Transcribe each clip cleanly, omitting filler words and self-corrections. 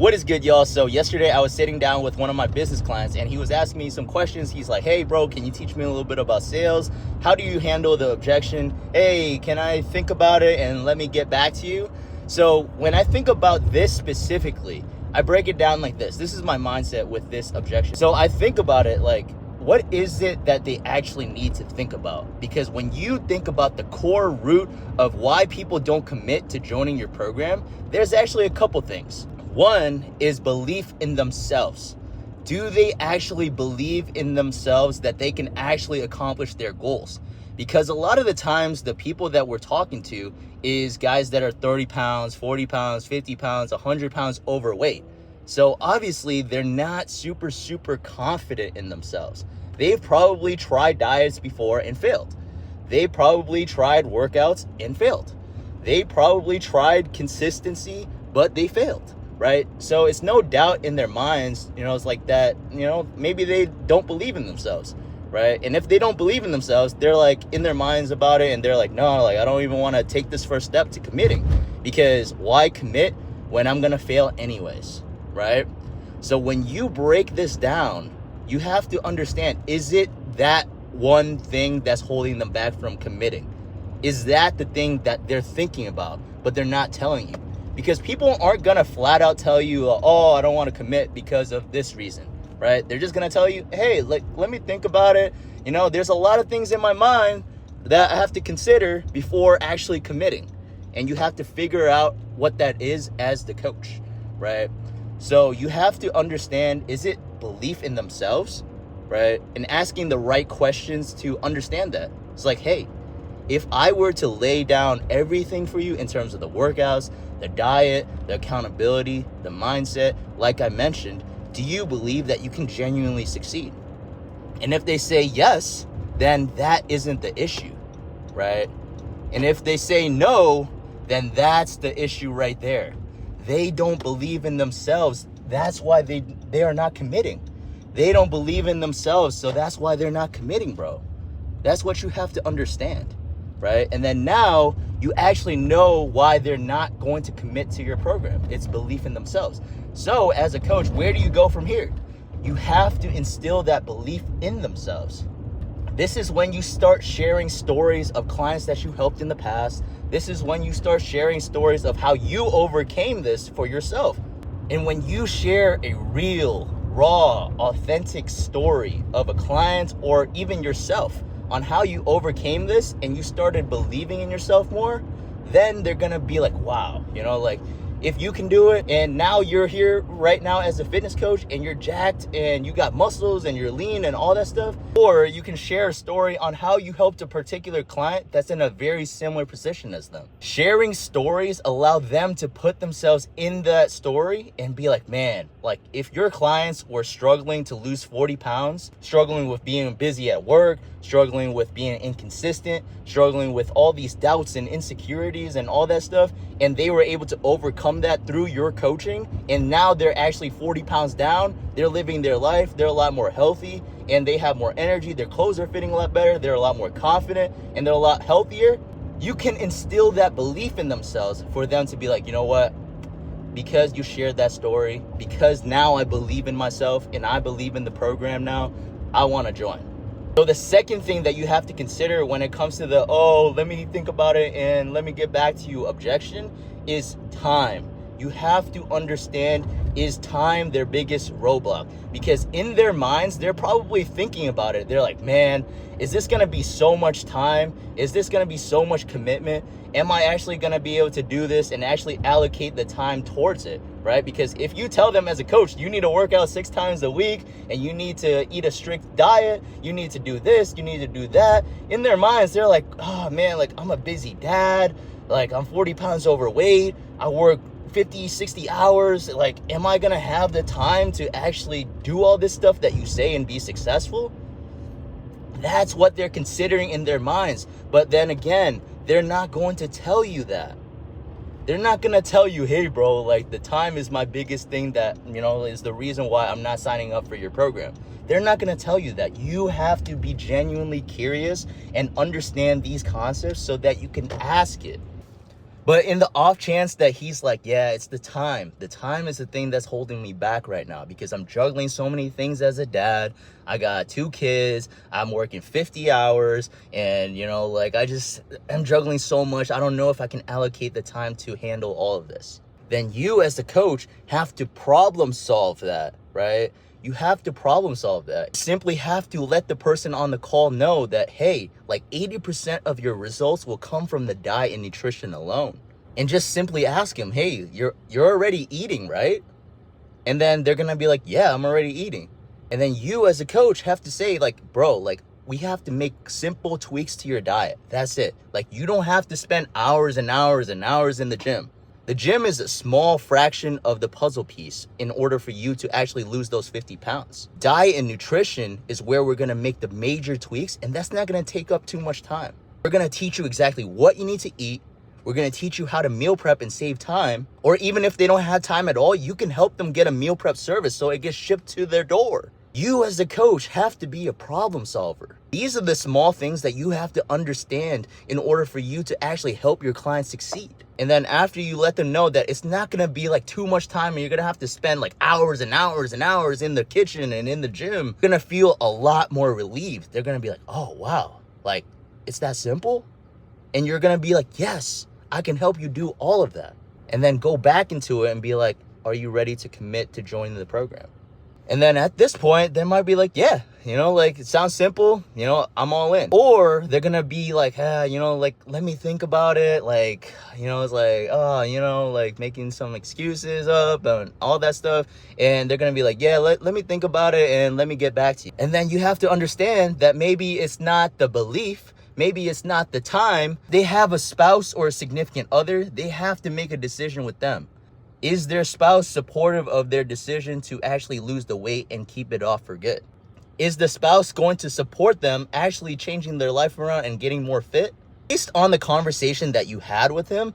What is good, y'all? So yesterday I was sitting down with one of my business clients and he was asking me some questions. He's like, hey bro, can you teach me a little bit about sales? How do you handle the objection? Hey, can I think about it and let me get back to you? So when I think about this specifically, I break it down like this. This is my mindset with this objection. So I think about it like, what is it that they actually need to think about? Because when you think about the core root of why people don't commit to joining your program, there's actually a couple things. One is belief in themselves. Do they actually believe in themselves that they can actually accomplish their goals? Because a lot of the times the people that we're talking to is guys that are 30 pounds, 40 pounds, 50 pounds, 100 pounds overweight. So obviously they're not super confident in themselves. They've probably tried diets before and failed. They probably tried workouts and failed. They probably tried consistency, but they failed. Right? So it's no doubt in their minds, it's like that, maybe they don't believe in themselves, right? And if they don't believe in themselves, they're like in their minds about it and they're like, no, like I don't even want to take this first step to committing, because why commit when I'm going to fail anyways, right? So when you break this down, you have to understand, is it that one thing that's holding them back from committing? Is that the thing that they're thinking about, but they're not telling you? Because people aren't going to flat out tell you, oh, I don't want to commit because of this reason, right? They're just going to tell you, hey, like, let me think about it. There's a lot of things in my mind that I have to consider before actually committing. And you have to figure out what that is as the coach, right? So you have to understand, is it belief in themselves, right? And asking the right questions to understand that. It's like, hey, if I were to lay down everything for you in terms of the workouts, the diet, the accountability, the mindset, like I mentioned, do you believe that you can genuinely succeed? And if they say yes, then that isn't the issue, right? And if they say no, then that's the issue right there. They don't believe in themselves. That's why they are not committing. They don't believe in themselves, so that's why they're not committing, bro. That's what you have to understand. Right? And then now you actually know why they're not going to commit to your program. It's belief in themselves. So as a coach, where do you go from here? You have to instill that belief in themselves. This is when you start sharing stories of clients that you helped in the past. This is when you start sharing stories of how you overcame this for yourself. And when you share a real, raw, authentic story of a client or even yourself on how you overcame this and you started believing in yourself more, then they're gonna be like, wow, like if you can do it, and now you're here right now as a fitness coach and you're jacked and you got muscles and you're lean and all that stuff. Or you can share a story on how you helped a particular client that's in a very similar position as them. Sharing stories allow them to put themselves in that story and be like, man, like if your clients were struggling to lose 40 pounds, struggling with being busy at work, struggling with being inconsistent, struggling with all these doubts and insecurities and all that stuff, and they were able to overcome that through your coaching, and now they're actually 40 pounds down, they're living their life, they're a lot more healthy, and they have more energy, their clothes are fitting a lot better, they're a lot more confident, and they're a lot healthier. You can instill that belief in themselves for them to be like, you know what, because you shared that story, because now I believe in myself and I believe in the program now, I want to join. So the second thing that you have to consider when it comes to the, let me think about it and let me get back to you objection is time. You have to understand, is time their biggest roadblock? Because in their minds, they're probably thinking about it. They're like, man, is this gonna be so much time? Is this gonna be so much commitment? Am I actually gonna be able to do this and actually allocate the time towards it, right? Because if you tell them as a coach, you need to work out 6 times a week and you need to eat a strict diet, you need to do this, you need to do that. In their minds, they're like, oh man, like I'm a busy dad, like I'm 40 pounds overweight, I work 50, 60 hours, like am I gonna have the time to actually do all this stuff that you say and be successful? That's what they're considering in their minds. But then again, they're not going to tell you that. They're not gonna tell you, hey bro, like the time is my biggest thing that, is the reason why I'm not signing up for your program. They're not gonna tell you that. You have to be genuinely curious and understand these concepts so that you can ask it. But in the off chance that he's like, yeah, it's the time. The time is the thing that's holding me back right now because I'm juggling so many things as a dad. I got 2 kids. I'm working 50 hours. And, like I'm juggling so much. I don't know if I can allocate the time to handle all of this. Then you as the coach have to problem solve that, right? You have to problem solve that. You simply have to let the person on the call know that, hey, like 80% of your results will come from the diet and nutrition alone. And just simply ask him, hey, you're already eating, right? And then they're gonna be like, yeah, I'm already eating. And then you as a coach have to say, like, bro, like, we have to make simple tweaks to your diet. That's it. Like, you don't have to spend hours and hours and hours in the gym. The gym is a small fraction of the puzzle piece in order for you to actually lose those 50 pounds. Diet and nutrition is where we're gonna make the major tweaks, and that's not gonna take up too much time. We're gonna teach you exactly what you need to eat. We're gonna teach you how to meal prep and save time. Or even if they don't have time at all, you can help them get a meal prep service so it gets shipped to their door. You as the coach have to be a problem solver. These are the small things that you have to understand in order for you to actually help your clients succeed. And then after you let them know that it's not gonna be like too much time and you're gonna have to spend like hours and hours and hours in the kitchen and in the gym, you're gonna feel a lot more relieved. They're gonna be like, oh wow, like it's that simple? And you're gonna be like, yes, I can help you do all of that. And then go back into it and be like, are you ready to commit to joining the program? And then at this point, they might be like, yeah, like it sounds simple, I'm all in. Or they're gonna be like, like, let me think about it. Like, it's like, like making some excuses up and all that stuff. And they're gonna be like, yeah, let me think about it and let me get back to you. And then you have to understand that maybe it's not the belief, maybe it's not the time. They have a spouse or a significant other. They have to make a decision with them. Is their spouse supportive of their decision to actually lose the weight and keep it off for good? Is the spouse going to support them actually changing their life around and getting more fit? Based on the conversation that you had with him,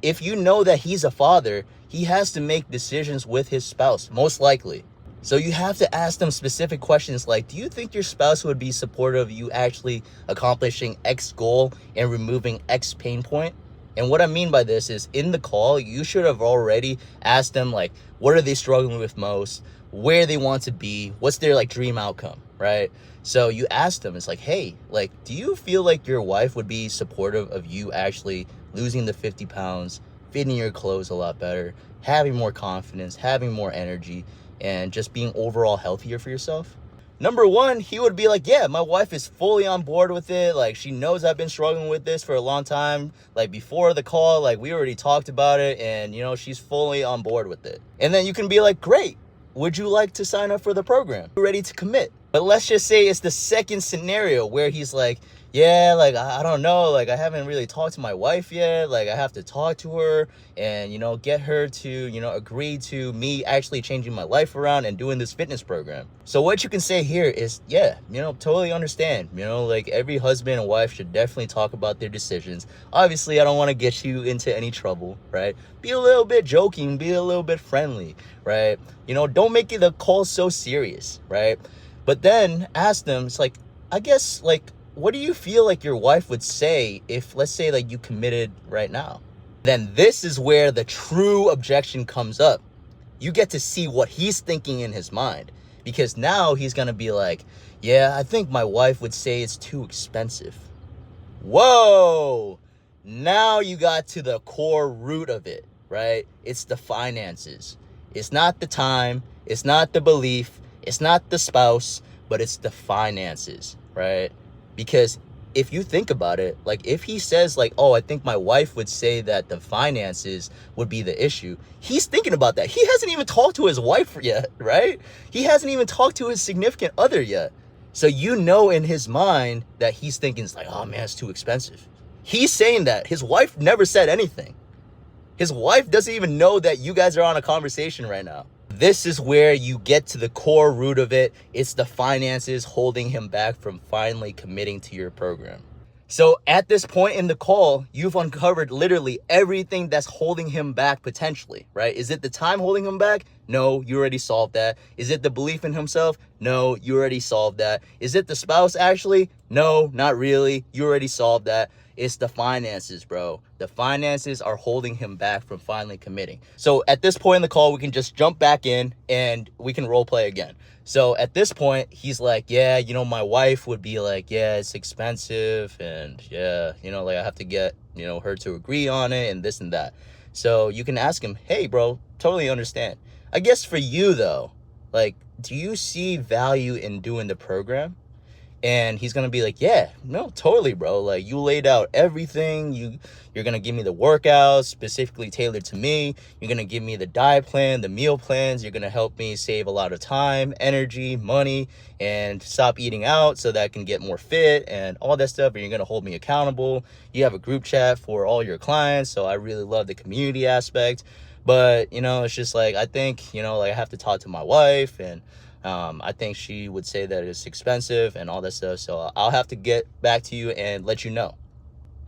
if you know that he's a father, he has to make decisions with his spouse, most likely. So you have to ask them specific questions like, do you think your spouse would be supportive of you actually accomplishing X goal and removing X pain point? And what I mean by this is in the call, you should have already asked them, like, what are they struggling with most, where they want to be, what's their like dream outcome, right? So you ask them, it's like, hey, like, do you feel like your wife would be supportive of you actually losing the 50 pounds, fitting your clothes a lot better, having more confidence, having more energy, and just being overall healthier for yourself? Number one, he would be like, yeah, my wife is fully on board with it. Like, she knows I've been struggling with this for a long time. Like, before the call, like, we already talked about it and, she's fully on board with it. And then you can be like, great. Would you like to sign up for the program? You're ready to commit. But let's just say it's the second scenario where he's like, yeah, like, I don't know. Like, I haven't really talked to my wife yet. Like, I have to talk to her and, get her to, agree to me actually changing my life around and doing this fitness program. So what you can say here is, yeah, totally understand. Like, every husband and wife should definitely talk about their decisions. Obviously, I don't want to get you into any trouble, right? Be a little bit joking, be a little bit friendly, right? Don't make the call so serious, right? But then ask them, it's like, I guess, like, what do you feel like your wife would say if, let's say, like, you committed right now? Then this is where the true objection comes up. You get to see what he's thinking in his mind, because now he's going to be like, yeah, I think my wife would say it's too expensive. Whoa! Now you got to the core root of it, right? It's the finances. It's not the time. It's not the belief. It's not the spouse, but it's the finances, right? Because if you think about it, like, if he says like, oh, I think my wife would say that the finances would be the issue, he's thinking about that. He hasn't even talked to his wife yet, right? He hasn't even talked to his significant other yet. So in his mind that he's thinking, it's like, oh man, it's too expensive. He's saying that. His wife never said anything. His wife doesn't even know that you guys are on a conversation right now. This is where you get to the core root of it. It's the finances holding him back from finally committing to your program. So at this point in the call, you've uncovered literally everything that's holding him back potentially, right? Is it the time holding him back? No, you already solved that. Is it the belief in himself? No, you already solved that. Is it the spouse actually? No, not really. You already solved that. It's the finances, bro. The finances are holding him back from finally committing. So at this point in the call, we can just jump back in and we can role play again. So at this point, he's like, yeah, my wife would be like, yeah, it's expensive. And yeah, like I have to get, her to agree on it and this and that. So you can ask him, hey, bro, totally understand. I guess for you, though, like, do you see value in doing the program? And he's going to be like, yeah, no, totally, bro. Like, you laid out everything. You're going to give me the workouts specifically tailored to me. You're going to give me the diet plan, the meal plans. You're going to help me save a lot of time, energy, money, and stop eating out so that I can get more fit and all that stuff. And you're going to hold me accountable. You have a group chat for all your clients. So I really love the community aspect. But, it's just like, I think, like I have to talk to my wife, and I think she would say that it's expensive and all that stuff. So I'll have to get back to you and let you know.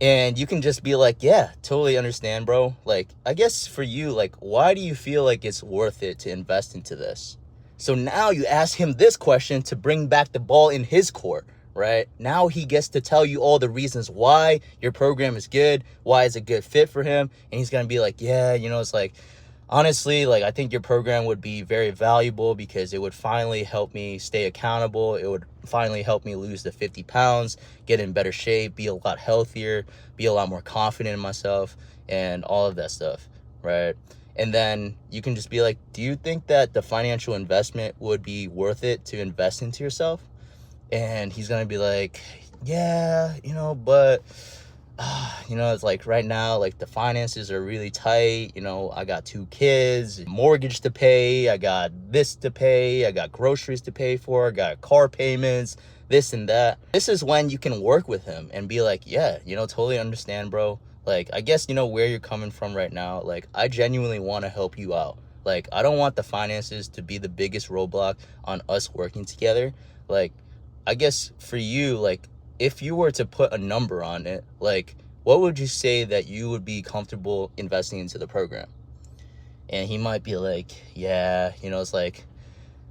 And you can just be like, yeah, totally understand, bro. Like, I guess for you, like, why do you feel like it's worth it to invest into this? So now you ask him this question to bring back the ball in his court, right? Now he gets to tell you all the reasons why your program is good, why it's a good fit for him. And he's going to be like, yeah, it's like, honestly, like, I think your program would be very valuable because it would finally help me stay accountable. It would finally help me lose the 50 pounds, get in better shape, be a lot healthier, be a lot more confident in myself, and all of that stuff, right? And then you can just be like, do you think that the financial investment would be worth it to invest into yourself? And he's going to be like, yeah, but it's like right now, like the finances are really tight. I got 2 kids, mortgage to pay. I got this to pay. I got groceries to pay for. I got car payments, this and that. This is when you can work with him and be like, yeah, totally understand, bro. Like, I guess, where you're coming from right now. Like, I genuinely want to help you out. Like, I don't want the finances to be the biggest roadblock on us working together. Like, I guess for you, like, if you were to put a number on it, like, what would you say that you would be comfortable investing into the program? And he might be like, yeah, it's like,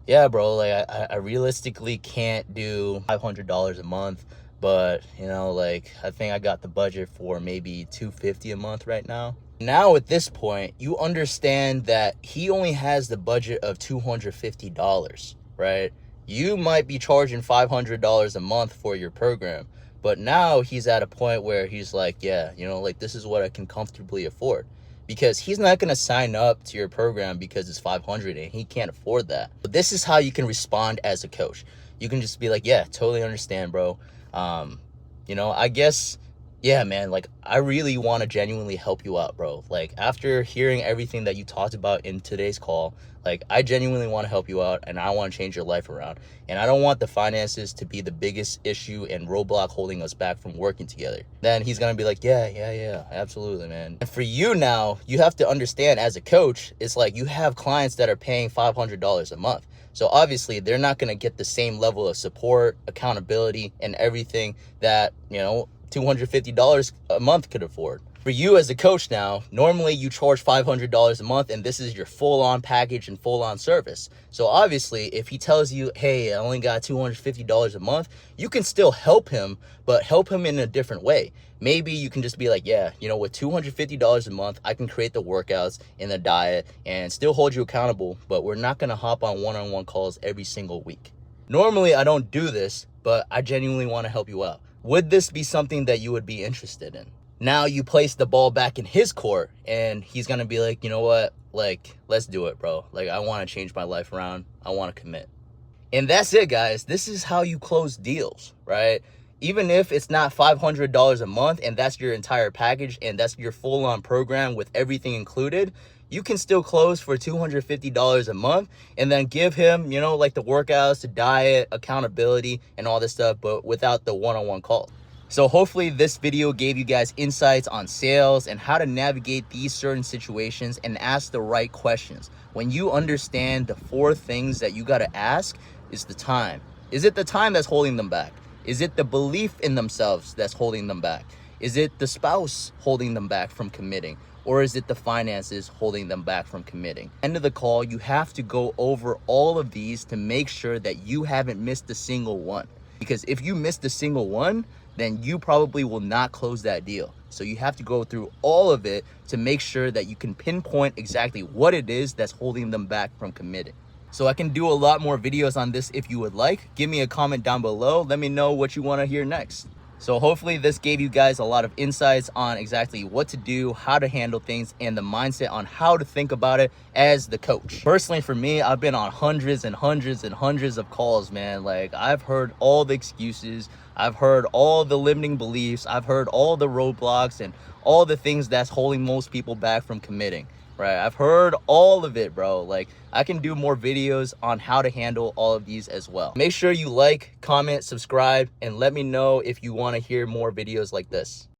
yeah, bro, like, I realistically can't do $500 a month, but, like, I think I got the budget for maybe $250 a month right now. Now, at this point, you understand that he only has the budget of $250, right? You might be charging $500 a month for your program, but now he's at a point where he's like, yeah, like, this is what I can comfortably afford, because he's not going to sign up to your program because it's $500 and he can't afford that. But this is how you can respond as a coach. You can just be like, yeah, totally understand, bro. I guess, yeah, man, like, I really want to genuinely help you out, bro. Like, after hearing everything that you talked about in today's call, like, I genuinely want to help you out and I want to change your life around. And I don't want the finances to be the biggest issue and roadblock holding us back from working together. Then he's going to be like, yeah, absolutely, man. And for you now, you have to understand as a coach, it's like you have clients that are paying $500 a month. So obviously they're not going to get the same level of support, accountability, and everything that, $250 a month could afford. For you as a coach now, normally you charge $500 a month and this is your full-on package and full-on service. So obviously, if he tells you, hey, I only got $250 a month, you can still help him, but help him in a different way. Maybe you can just be like, yeah, with $250 a month, I can create the workouts and the diet and still hold you accountable, but we're not going to hop on one-on-one calls every single week. Normally, I don't do this, but I genuinely want to help you out. Would this be something that you would be interested in? Now you place the ball back in his court and he's going to be like, you know what? Like, let's do it, bro. Like, I want to change my life around. I want to commit. And that's it, guys. This is how you close deals, right? Even if it's not $500 a month and that's your entire package and that's your full-on program with everything included, you can still close for $250 a month and then give him, like the workouts, the diet, accountability, and all this stuff, but without the one-on-one call. So hopefully this video gave you guys insights on sales and how to navigate these certain situations and ask the right questions. When you understand the 4 things that you got to ask is the time. Is it the time that's holding them back? Is it the belief in themselves that's holding them back? Is it the spouse holding them back from committing? Or is it the finances holding them back from committing? End of the call, you have to go over all of these to make sure that you haven't missed a single one. Because if you missed a single one, then you probably will not close that deal. So you have to go through all of it to make sure that you can pinpoint exactly what it is that's holding them back from committing. So I can do a lot more videos on this if you would like. Give me a comment down below. Let me know what you want to hear next. So hopefully this gave you guys a lot of insights on exactly what to do, how to handle things, and the mindset on how to think about it as the coach. Personally, for me, I've been on hundreds and hundreds and hundreds of calls, man. Like, I've heard all the excuses. I've heard all the limiting beliefs. I've heard all the roadblocks and all the things that's holding most people back from committing. Right, I've heard all of it, bro. Like, I can do more videos on how to handle all of these as well. Make sure you like, comment, subscribe, and let me know if you want to hear more videos like this.